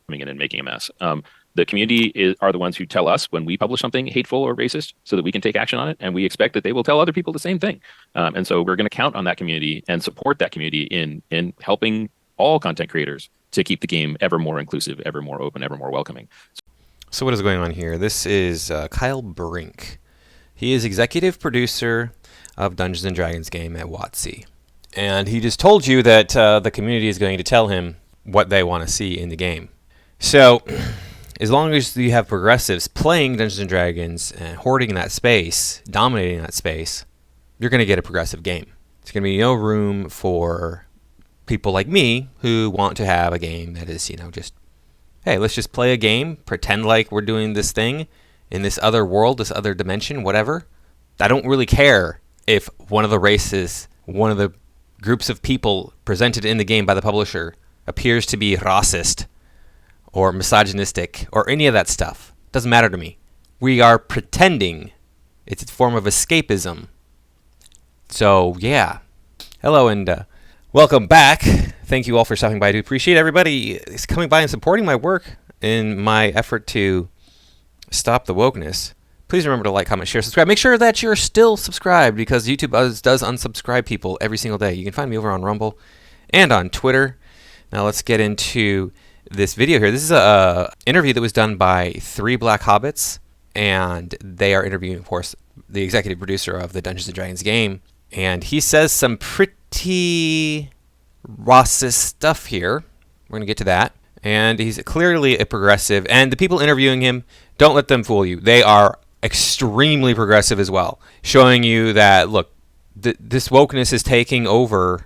coming in and making a mess. The community are the ones who tell us when we publish something hateful or racist so that we can take action on it. And we expect that they will tell other people the same thing. And so we're going to count on that community and support that community in helping all content creators to keep the game ever more inclusive, ever more open, ever more welcoming. So what is going on here? This is Kyle Brink. He is executive producer of Dungeons and Dragons game at WotC. And he just told you that the community is going to tell him what they want to see in the game. So as long as you have progressives playing Dungeons and Dragons and hoarding that space, dominating that space, you're going to get a progressive game. There's going to be no room for people like me who want to have a game that is, just, hey, let's just play a game, pretend like we're doing this thing in this other world, this other dimension, whatever. I don't really care if one of the races, one of the groups of people presented in the game by the publisher appears to be racist or misogynistic or any of that stuff. Doesn't matter to me. We are pretending. It's a form of escapism. So, yeah. Hello and welcome back. Thank you all for stopping by. I do appreciate everybody coming by and supporting my work in my effort to stop the wokeness. Please remember to like, comment, share, subscribe. Make sure that you're still subscribed because YouTube does unsubscribe people every single day. You can find me over on Rumble and on Twitter. Now let's get into this video here. This is a interview that was done by 3 Black Hobbits, and they are interviewing, of course, the executive producer of the Dungeons & Dragons game. And he says some pretty racist stuff here. We're going to get to that. And he's clearly a progressive. And the people interviewing him, don't let them fool you. They are extremely progressive as well, showing you that, look, this wokeness is taking over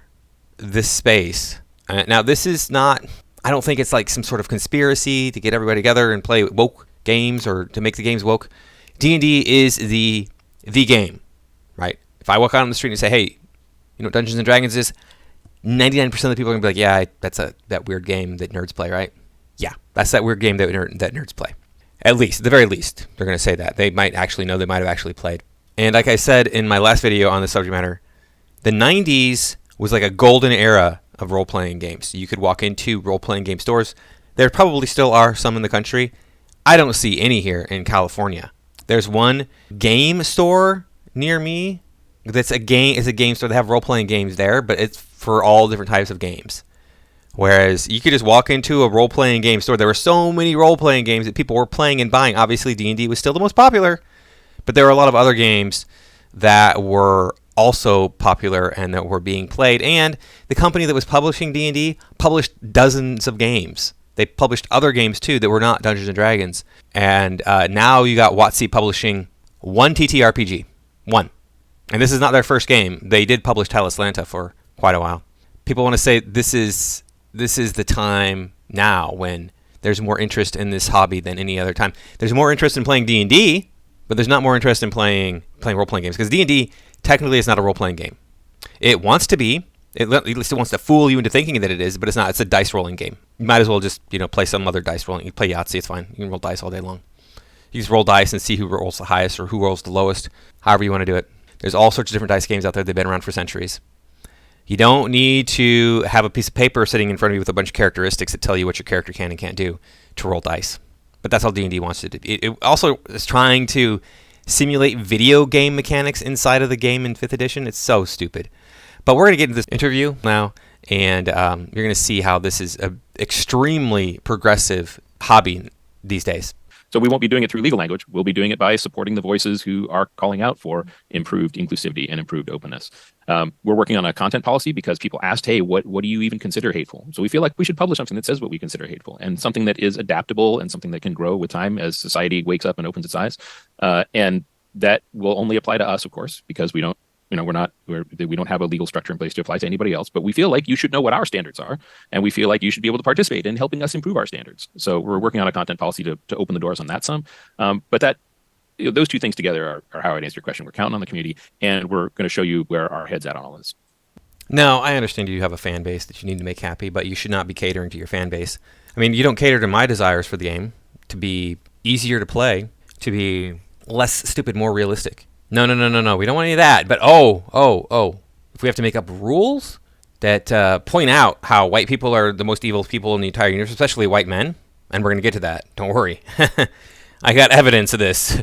this space. Now, this is not, I don't think it's like some sort of conspiracy to get everybody together and play woke games or to make the games woke. D&D is the game, right? If I walk out on the street and say, hey, you know what Dungeons & Dragons is? 99% of the people are going to be like, yeah, that's that weird game that nerds play, right? Yeah, that's that weird game that nerds play. At least, at the very least, they're going to say that. They might actually know, they might have actually played. And like I said in my last video on the subject matter, the 90s was like a golden era of role-playing games. You could walk into role-playing game stores. There probably still are some in the country. I don't see any here in California. There's one game store near me that's a game store. They have role-playing games there, but it's for all different types of games. Whereas you could just walk into a role-playing game store. There were so many role-playing games that people were playing and buying. Obviously, D&D was still the most popular, but there were a lot of other games that were also popular and that were being played. And the company that was publishing D&D published dozens of games. They published other games, too, that were not Dungeons & Dragons. And now you got WotC publishing one TTRPG. One. And this is not their first game. They did publish Talislanta for quite a while. People want to say this is the time now when there's more interest in this hobby than any other time. There's more interest in playing D&D, but there's not more interest in playing role-playing games because D&D technically is not a role-playing game. It wants to be. At least it wants to fool you into thinking that it is, but it's not. It's a dice rolling game. You might as well just play some other dice rolling. You play Yahtzee, it's fine. You can roll dice all day long. You just roll dice and see who rolls the highest or who rolls the lowest, however you want to do it. There's all sorts of different dice games out there. They've been around for centuries. You don't need to have a piece of paper sitting in front of you with a bunch of characteristics that tell you what your character can and can't do to roll dice. But that's all D&D wants to do. It also is trying to simulate video game mechanics inside of the game in 5th edition. It's so stupid. But we're going to get into this interview now, and you're going to see how this is an extremely progressive hobby these days. So we won't be doing it through legal language. We'll be doing it by supporting the voices who are calling out for improved inclusivity and improved openness. We're working on a content policy because people asked, hey, what do you even consider hateful? So we feel like we should publish something that says what we consider hateful and something that is adaptable and something that can grow with time as society wakes up and opens its eyes. And that will only apply to us, of course, because we don't have a legal structure in place to apply to anybody else, but we feel like you should know what our standards are, and we feel like you should be able to participate in helping us improve our standards. So we're working on a content policy to open the doors on that some. But that those two things together are how I'd answer your question. We're counting on the community, and we're going to show you where our head's at on all this. Now, I understand you have a fan base that you need to make happy, but you should not be catering to your fan base. I mean, you don't cater to my desires for the game, to be easier to play, to be less stupid, more realistic. No. We don't want any of that. But if we have to make up rules that point out how white people are the most evil people in the entire universe, especially white men, and we're going to get to that. Don't worry. I got evidence of this.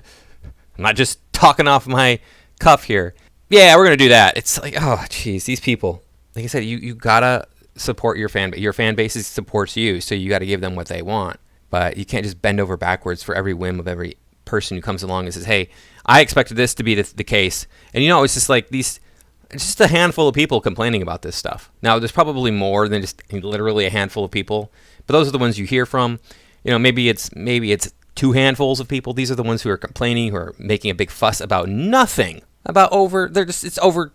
I'm not just talking off my cuff here. Yeah, we're going to do that. It's like, oh, jeez, these people. Like I said, you got to support your fan base. Your fan base supports you, so you got to give them what they want. But you can't just bend over backwards for every whim of every person who comes along and says, hey, I expected this to be the case. And, it's just like it's just a handful of people complaining about this stuff. Now, there's probably more than just literally a handful of people, but those are the ones you hear from. Maybe it's 2 handfuls of people. These are the ones who are complaining, who are making a big fuss about nothing. I'm going to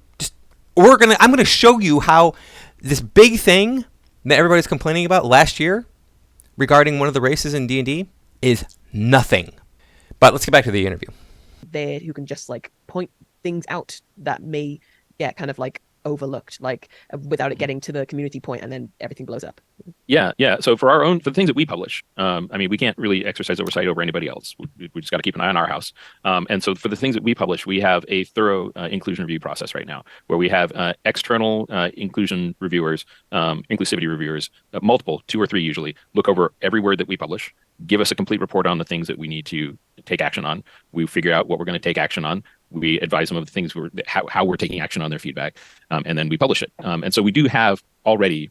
show you how this big thing that everybody's complaining about last year regarding one of the races in D&D is nothing. But let's get back to the interview. There who can just point things out that may get kind of overlooked, without it getting to the community point, and then everything blows up. Yeah. So for the things that we publish, we can't really exercise oversight over anybody else. We just got to keep an eye on our house. And so for the things that we publish, we have a thorough inclusion review process right now, where we have external inclusion reviewers, inclusivity reviewers, multiple, 2 or 3 usually, look over every word that we publish, give us a complete report on the things that we need to take action on. We figure out what we're going to take action on. We advise them of the things how we're taking action on their feedback, and then we publish it. And so we do have already,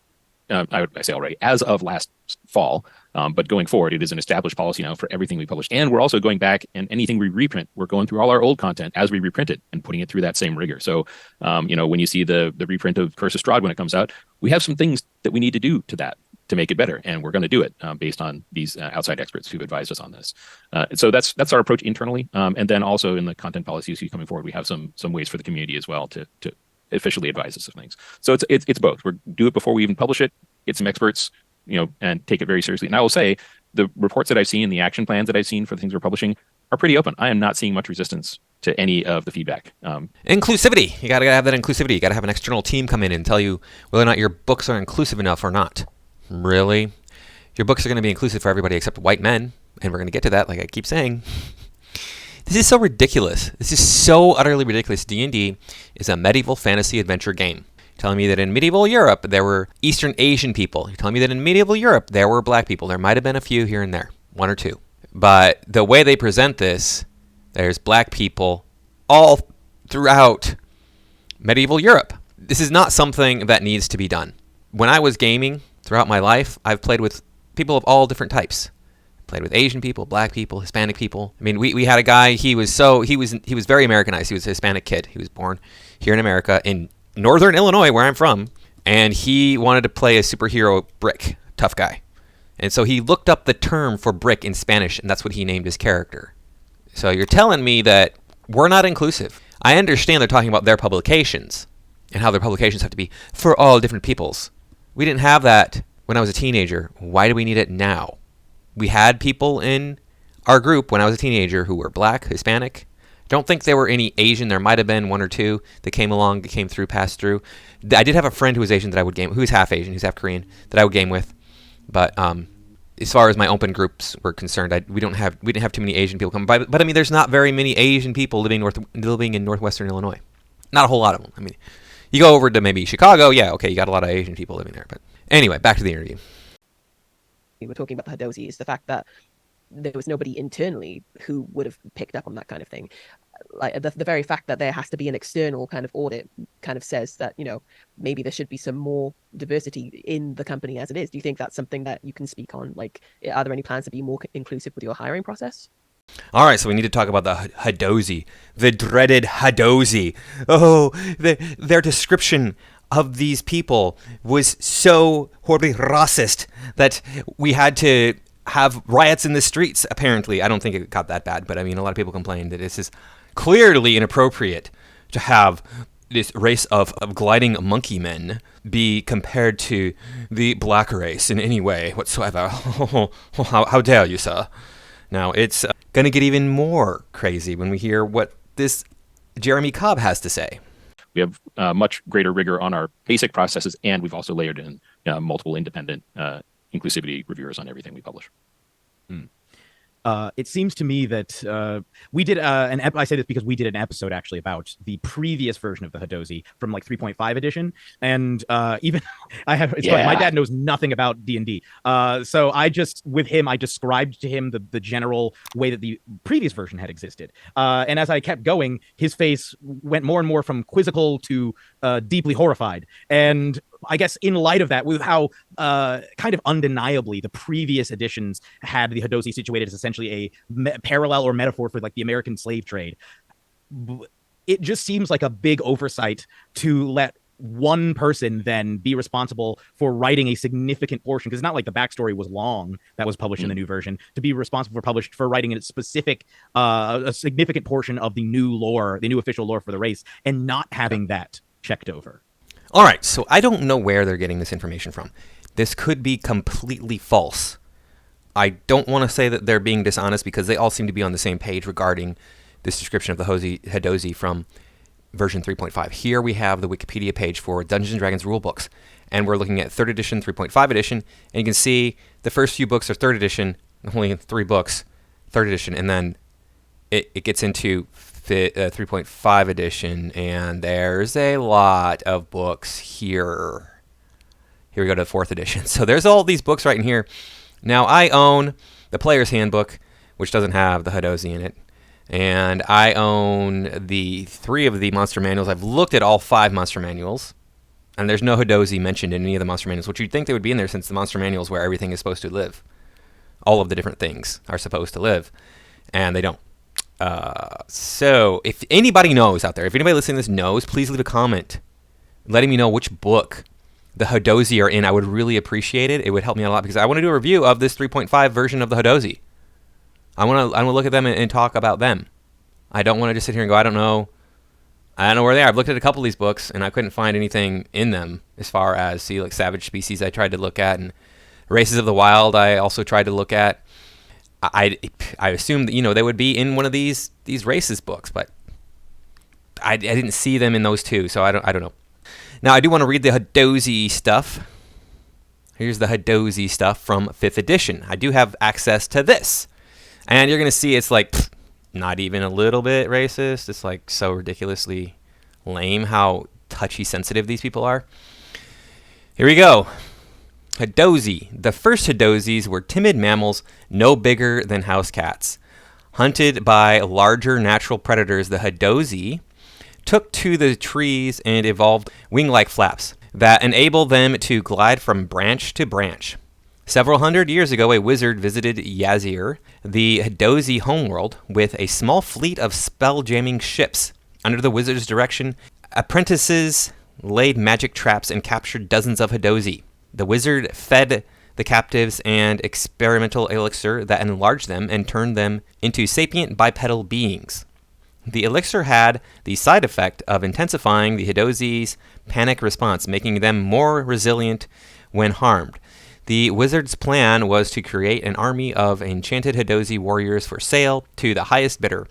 I say already, as of last fall, but going forward, it is an established policy now for everything we publish. And we're also going back, and anything we reprint, we're going through all our old content as we reprint it and putting it through that same rigor. So, when you see the reprint of Curse of Strahd when it comes out, we have some things that we need to do to that to make it better, and we're going to do it based on these outside experts who've advised us on this. So that's our approach internally, and then also in the content policies coming forward, we have some ways for the community as well to officially advise us of things. So it's both. We do it before we even publish it, get some experts, and take it very seriously. And I will say, the reports that I've seen, the action plans that I've seen for the things we're publishing are pretty open. I am not seeing much resistance to any of the feedback. Inclusivity. You got to have that inclusivity. You got to have an external team come in and tell you whether or not your books are inclusive enough or not. Really? Your books are going to be inclusive for everybody except white men, and we're going to get to that, like I keep saying. This is so ridiculous. This is so utterly ridiculous. D&D is a medieval fantasy adventure game. You're telling me that in medieval Europe, there were Eastern Asian people. You're telling me that in medieval Europe, there were black people. There might have been a few here and there, 1 or 2. But the way they present this, there's black people all throughout medieval Europe. This is not something that needs to be done. When I was gaming throughout my life, I've played with people of all different types. Played with Asian people, black people, Hispanic people. I mean, we had a guy, he was very Americanized. He was a Hispanic kid. He was born here in America, in northern Illinois, where I'm from, and he wanted to play a superhero Brick, tough guy. And so he looked up the term for brick in Spanish, and that's what he named his character. So you're telling me that we're not inclusive. I understand they're talking about their publications and how their publications have to be for all different peoples. We didn't have that when I was a teenager. Why do we need it now? We had people in our group when I was a teenager who were black, Hispanic. Don't think there were any Asian. There might have been 1 or 2 that came along, that came through, passed through. I did have a friend who was Asian that I would game, who was half Asian, who's half Korean, that I would game with. But as far as my open groups were concerned, we didn't have too many Asian people come by. But I mean, there's not very many Asian people living in northwestern Illinois. Not a whole lot of them. I mean, you go over to maybe Chicago, yeah, okay, you got a lot of Asian people living there. But anyway, back to the interview. We were talking about the Hadozi, is the fact that there was nobody internally who would have picked up on that kind of thing. Like the very fact that there has to be an external kind of audit kind of says that, maybe there should be some more diversity in the company as it is. Do you think that's something that you can speak on? Like, are there any plans to be more inclusive with your hiring process? All right, so we need to talk about the Hadozi, the dreaded Hadozi. Oh, their description of these people was so horribly racist that we had to have riots in the streets, apparently. I don't think it got that bad, but I mean, a lot of people complained that this is clearly inappropriate to have this race of gliding monkey men be compared to the black race in any way whatsoever. How dare you, sir? Now, it's going to get even more crazy when we hear what this Jeremy Cobb has to say. We have much greater rigor on our basic processes, and we've also layered in multiple independent inclusivity reviewers on everything we publish. it seems to me that we did I say this because we did an episode actually about the previous version of the Hadozi from like 3.5 edition, and even it's funny, my dad knows nothing about D&D, so I described to him the general way that the previous version had existed, and as I kept going, his face went more and more from quizzical to deeply horrified. And I guess in light of that, with how kind of undeniably the previous editions had the Hadozi situated as essentially a parallel or metaphor for like the American slave trade, it just seems like a big oversight to let one person then be responsible for writing a significant portion, because it's not like the backstory was long that was published in the new version, to be responsible for writing a specific a significant portion of the new lore, the new official lore for the race, and not having that checked over. All right, so I don't know where they're getting this information from. This could be completely false. I don't want to say that they're being dishonest because they all seem to be on the same page regarding this description of the Hadozi from version 3.5. Here we have the Wikipedia page for Dungeons & Dragons rulebooks, and we're looking at 3rd edition, 3.5 edition, and you can see the first few books are 3rd edition, only 3 books, 3rd edition, and then it gets into 3.5 edition, and there's a lot of books here. Here we go to 4th edition. So there's all these books right in here. Now, I own the Player's Handbook, which doesn't have the Hadozi in it. And I own the 3 of the monster manuals. I've looked at all 5 monster manuals, and there's no Hadozi mentioned in any of the monster manuals, which you'd think they would be in there since the monster manuals where everything is supposed to live. All of the different things are supposed to live, and they don't. So if anybody knows out there, if anybody listening to this knows, please leave a comment letting me know which book the Hadozi are in. I would really appreciate it. It would help me out a lot because I want to do a review of this 3.5 version of the Hadozi. I want to look at them and talk about them. I don't want to just sit here and go, I don't know where they are. I've looked at a couple of these books and I couldn't find anything in them as far as like Savage Species I tried to look at, and Races of the Wild I also tried to look at. I assumed that they would be in one of these races books, but I didn't see them in those two, so I don't know. Now I do want to read the Hadozi stuff. Here's the Hadozi stuff from 5th edition. I do have access to this. And you're going to see it's like not even a little bit racist. It's like so ridiculously lame how touchy sensitive these people are. Here we go. Hadozi. The first Hadozis were timid mammals no bigger than house cats. Hunted by larger natural predators, the Hadozi took to the trees and evolved wing-like flaps that enable them to glide from branch to branch. Several hundred years ago, a wizard visited Yazir, the Hadozi homeworld, with a small fleet of spell-jamming ships. Under the wizard's direction, apprentices laid magic traps and captured dozens of Hadozi. The wizard fed the captives an experimental elixir that enlarged them and turned them into sapient bipedal beings. The elixir had the side effect of intensifying the Hadozi's panic response, making them more resilient when harmed. The wizard's plan was to create an army of enchanted Hadozi warriors for sale to the highest bidder,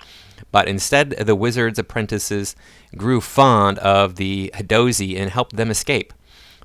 but instead the wizard's apprentices grew fond of the Hadozi and helped them escape.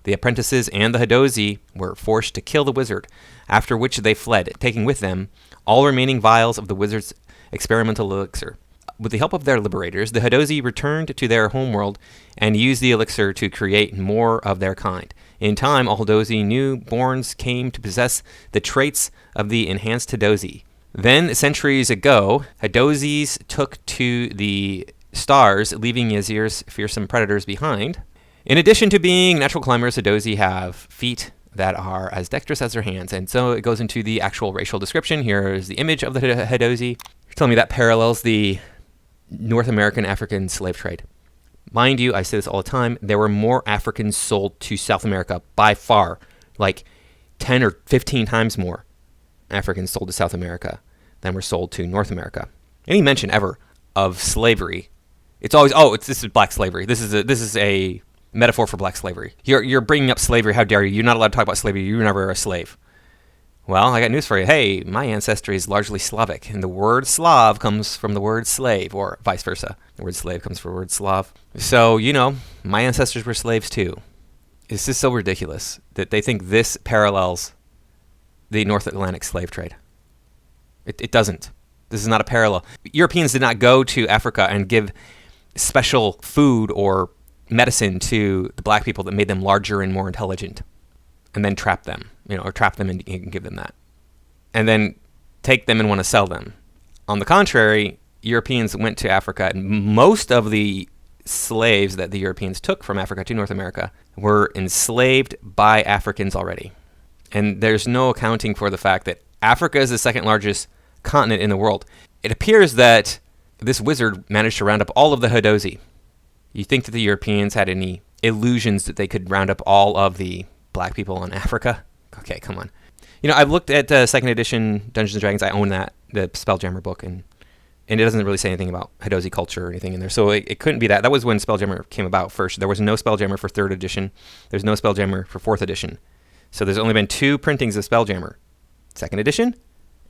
The apprentices and the Hadozi were forced to kill the wizard, after which they fled, taking with them all remaining vials of the wizard's experimental elixir. With the help of their liberators, the Hadozi returned to their homeworld and used the elixir to create more of their kind. In time, all Hadozi newborns came to possess the traits of the enhanced Hadozi. Then, centuries ago, Hadozis took to the stars, leaving Yazir's fearsome predators behind. In addition to being natural climbers, Hadozi have feet that are as dexterous as their hands. And so it goes into the actual racial description. Here is the image of the Hadozi. You're telling me that parallels the North American African slave trade. Mind you, I say this all the time, there were more Africans sold to South America by far, like 10 or 15 times more Africans sold to South America than were sold to North America. Any mention ever of slavery, it's always, this is black slavery. This is a metaphor for black slavery. You're bringing up slavery. How dare you? You're not allowed to talk about slavery. You were never a slave. Well, I got news for you. Hey, my ancestry is largely Slavic, and the word Slav comes from the word slave, or vice versa. The word slave comes from the word Slav. So, my ancestors were slaves too. It's just so ridiculous that they think this parallels the North Atlantic slave trade. It doesn't. This is not a parallel. Europeans did not go to Africa and give special food or medicine to the black people that made them larger and more intelligent, and then trap them, or trap them and give them that, and then take them and want to sell them. On the contrary, Europeans went to Africa, and most of the slaves that the Europeans took from Africa to North America were enslaved by Africans already. And there's no accounting for the fact that Africa is the second largest continent in the world. It appears that this wizard managed to round up all of the Hadozi. You think that the Europeans had any illusions that they could round up all of the black people in Africa? Okay, come on. I've looked at second edition Dungeons & Dragons. I own that, the Spelljammer book, and it doesn't really say anything about Hadozi culture or anything in there. So it couldn't be that. That was when Spelljammer came about first. There was no Spelljammer for third edition. There's no Spelljammer for fourth edition. So there's only been 2 printings of Spelljammer. Second edition,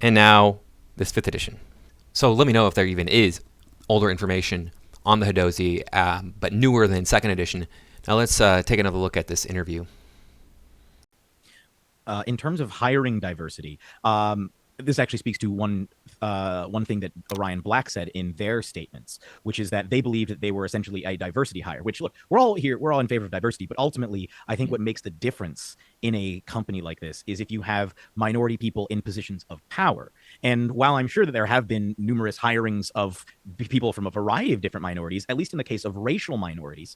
and now this 5th edition. So let me know if there even is older information on the Hadozi, but newer than second edition. Now let's take another look at this interview. In terms of hiring diversity, this actually speaks to one thing that Orion Black said in their statements, which is that they believed that they were essentially a diversity hire. Which, look, we're all in favor of diversity, but ultimately, I think what makes the difference in a company like this is if you have minority people in positions of power. And while I'm sure that there have been numerous hirings of people from a variety of different minorities, at least in the case of racial minorities,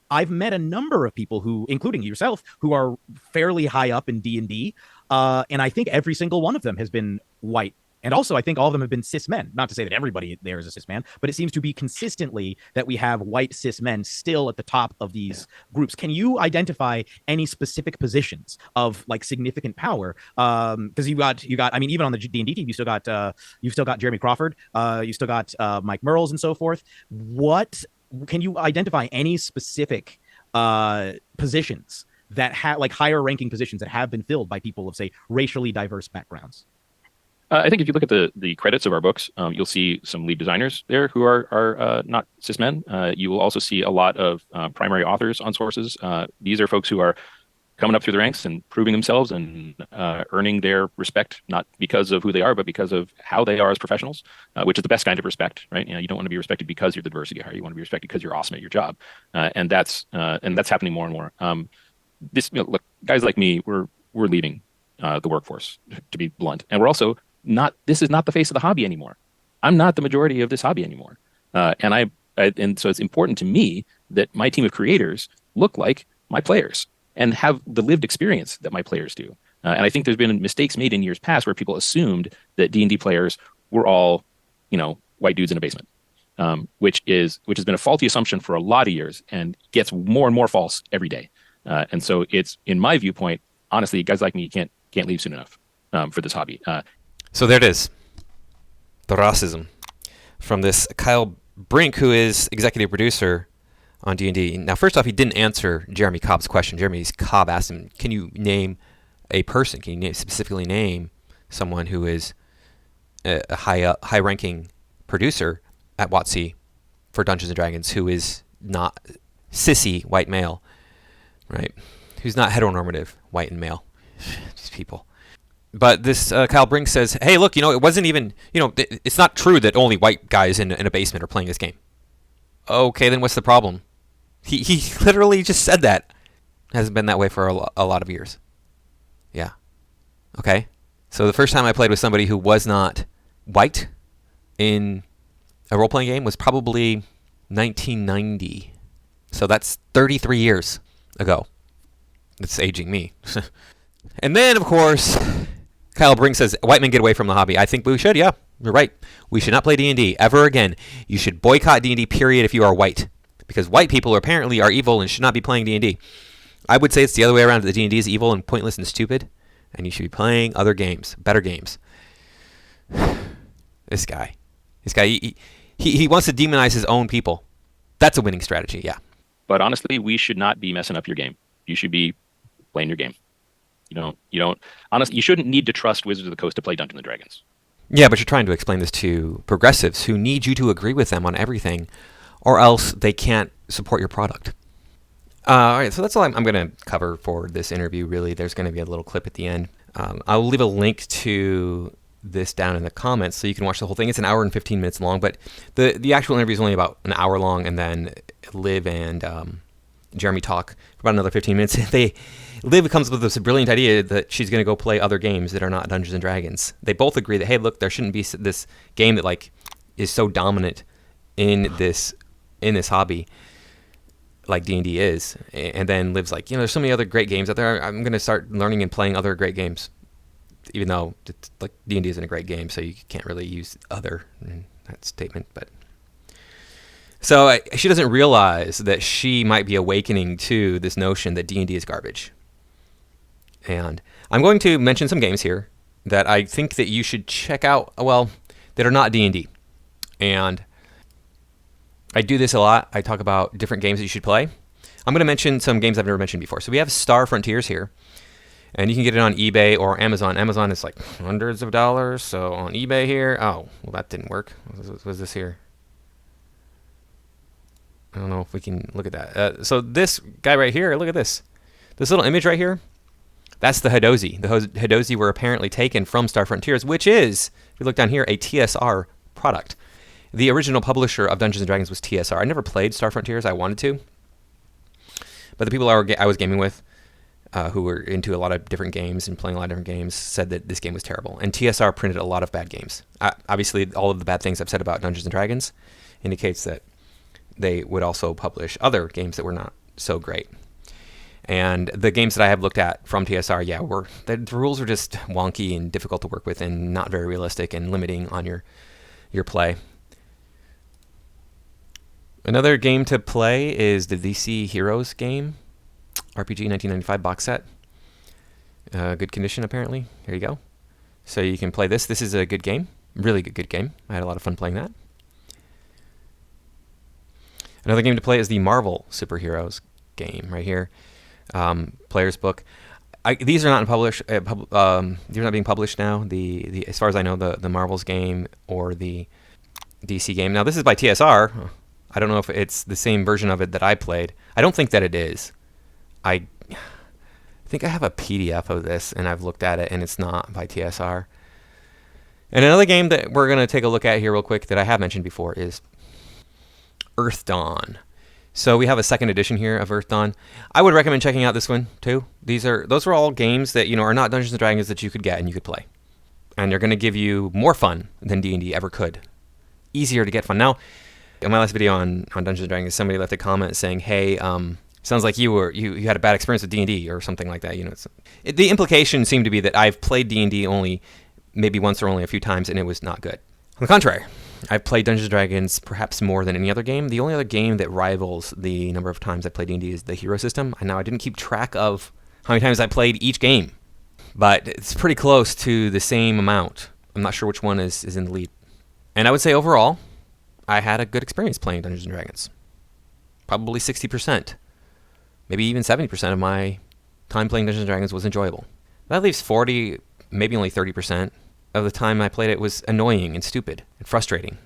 I've met a number of people who, including yourself, who are fairly high up in D&D, and I think every single one of them has been white. And also, I think all of them have been cis men. Not to say that everybody there is a cis man, but it seems to be consistently that we have white cis men still at the top of these groups. Can you identify any specific positions of significant power? Because you got. I mean, even on the D&D team, you've still got Jeremy Crawford. You still got Mike Merles and so forth. What can you identify any specific positions that have higher ranking positions that have been filled by people of, say, racially diverse backgrounds? I think if you look at the credits of our books, you'll see some lead designers there who are not cis men. You will also see a lot of primary authors on sources. These are folks who are coming up through the ranks and proving themselves and earning their respect, not because of who they are, but because of how they are as professionals, which is the best kind of respect, right? You don't want to be respected because you're the diversity hire. You want to be respected because you're awesome at your job, and that's happening more and more. Look, guys like me, we're leaving the workforce, to be blunt, and we're also not. This is not the face of the hobby anymore. I'm not the majority of this hobby anymore, and so it's important to me that my team of creators look like my players and have the lived experience that my players do. And I think there's been mistakes made in years past where people assumed that D&D players were all, white dudes in a basement, which has been a faulty assumption for a lot of years and gets more and more false every day. And so it's, in my viewpoint, honestly, guys like me can't leave soon enough for this hobby. So there it is, the racism from this Kyle Brink, who is executive producer on D&D. Now, first off, he didn't answer Jeremy Cobb's question. Jeremy Cobb asked him, can you name a person? Can you specifically name someone who is a high-ranking producer at WotC for Dungeons & Dragons who is not cis white male, right? Who's not heteronormative white and male. These people. But this Kyle Brink says, hey, look, it wasn't even, it's not true that only white guys in a basement are playing this game. Okay, then what's the problem? He literally just said that. Hasn't been that way for a lot of years. Yeah. Okay. So the first time I played with somebody who was not white in a role-playing game was probably 1990. So that's 33 years ago. It's aging me. And then, of course, Kyle Brink says, white men get away from the hobby. I think we should, yeah. You're right. We should not play D&D ever again. You should boycott D&D, period, if you are white. Because white people apparently are evil and should not be playing D&D. I would say it's the other way around, that D&D is evil and pointless and stupid, and you should be playing other games, better games. This guy, he wants to demonize his own people. That's a winning strategy, yeah. But honestly, we should not be messing up your game. You should be playing your game. Honestly, you shouldn't need to trust Wizards of the Coast to play Dungeons & Dragons. Yeah, but you're trying to explain this to progressives who need you to agree with them on everything, or else they can't support your product. All right, so that's all I'm going to cover for this interview, really. There's going to be a little clip at the end. I'll leave a link to this down in the comments so you can watch the whole thing. It's an hour and 15 minutes long, but the actual interview is only about an hour long, and then Liv and Jeremy talk for about another 15 minutes. Liv comes up with this brilliant idea that she's going to go play other games that are not Dungeons and Dragons. They both agree that, hey, look, there shouldn't be this game that like is so dominant in this hobby like D&D is. And then Liv's like, there's so many other great games out there. I'm going to start learning and playing other great games, even though it's like D&D isn't a great game, so you can't really use other in that statement. But so she doesn't realize that she might be awakening to this notion that D&D is garbage. And I'm going to mention some games here that I think that you should check out, that are not D&D. And I do this a lot. I talk about different games that you should play. I'm going to mention some games I've never mentioned before. So we have Star Frontiers here. And you can get it on eBay or Amazon. Amazon is like hundreds of dollars. So on eBay here, oh, well, that didn't work. What was this here? I don't know if we can look at that. So this guy right here, look at this. This little image right here, that's the Hadozi. The Hadozi were apparently taken from Star Frontiers, which is, if you look down here, a TSR product. The original publisher of Dungeons & Dragons was TSR. I never played Star Frontiers. I wanted to. But the people I was gaming with, who were into a lot of different games and playing a lot of different games, said that this game was terrible. And TSR printed a lot of bad games. Obviously, all of the bad things I've said about Dungeons & Dragons indicates that they would also publish other games that were not so great. And the games that I have looked at from TSR, the rules are just wonky and difficult to work with and not very realistic and limiting on your play. Another game to play is the DC Heroes game, RPG 1995 box set. Good condition, apparently. Here you go. So you can play this. This is a good game, really good game. I had a lot of fun playing that. Another game to play is the Marvel Superheroes game right here. Player's book. These are not published. These are not being published now. The as far as I know, the Marvel's game or the DC game. Now this is by TSR. I don't know if it's the same version of it that I played. I don't think that it is. I think I have a PDF of this, and I've looked at it, and it's not by TSR. And another game that we're going to take a look at here real quick that I have mentioned before is Earth Dawn. So we have a second edition here of Earth Dawn. I would recommend checking out this one too. Those are all games that are not Dungeons and Dragons that you could get and you could play, and they're going to give you more fun than D&D ever could. Easier to get fun. Now, in my last video on Dungeons and Dragons, somebody left a comment saying, "Hey, sounds like you had a bad experience with D&D or something like that." The implication seemed to be that I've played D&D only maybe once or only a few times, and it was not good. On the contrary, I've played Dungeons & Dragons perhaps more than any other game. The only other game that rivals the number of times I played D&D is the Hero System. Now, I didn't keep track of how many times I played each game, but it's pretty close to the same amount. I'm not sure which one is in the lead. And I would say overall, I had a good experience playing Dungeons & Dragons. Probably 60%. Maybe even 70% of my time playing Dungeons & Dragons was enjoyable. That leaves 40, maybe only 30% of the time I played it was annoying and stupid and frustrating.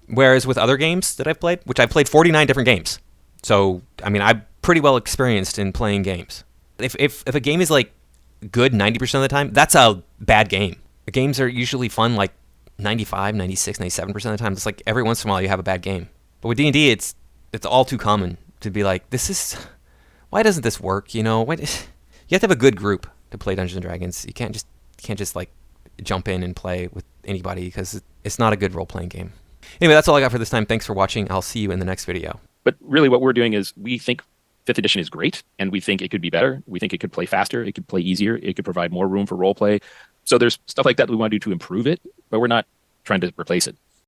Whereas with other games that I've played, which I've played 49 different games. So, I'm pretty well experienced in playing games. If a game is like good 90% of the time, that's a bad game. The games are usually fun like 95, 96, 97% of the time. It's like every once in a while you have a bad game. But with D&D, it's all too common to be like, why doesn't this work? You have to have a good group to play Dungeons & Dragons. You can't just like jump in and play with anybody because it's not a good role-playing game. Anyway, that's all I got for this time. Thanks for watching. I'll see you in the next video. But really what we're doing is we think 5th edition is great, and we think it could be better. We think it could play faster. It could play easier. It could provide more room for role play. So there's stuff like that we want to do to improve it, but we're not trying to replace it.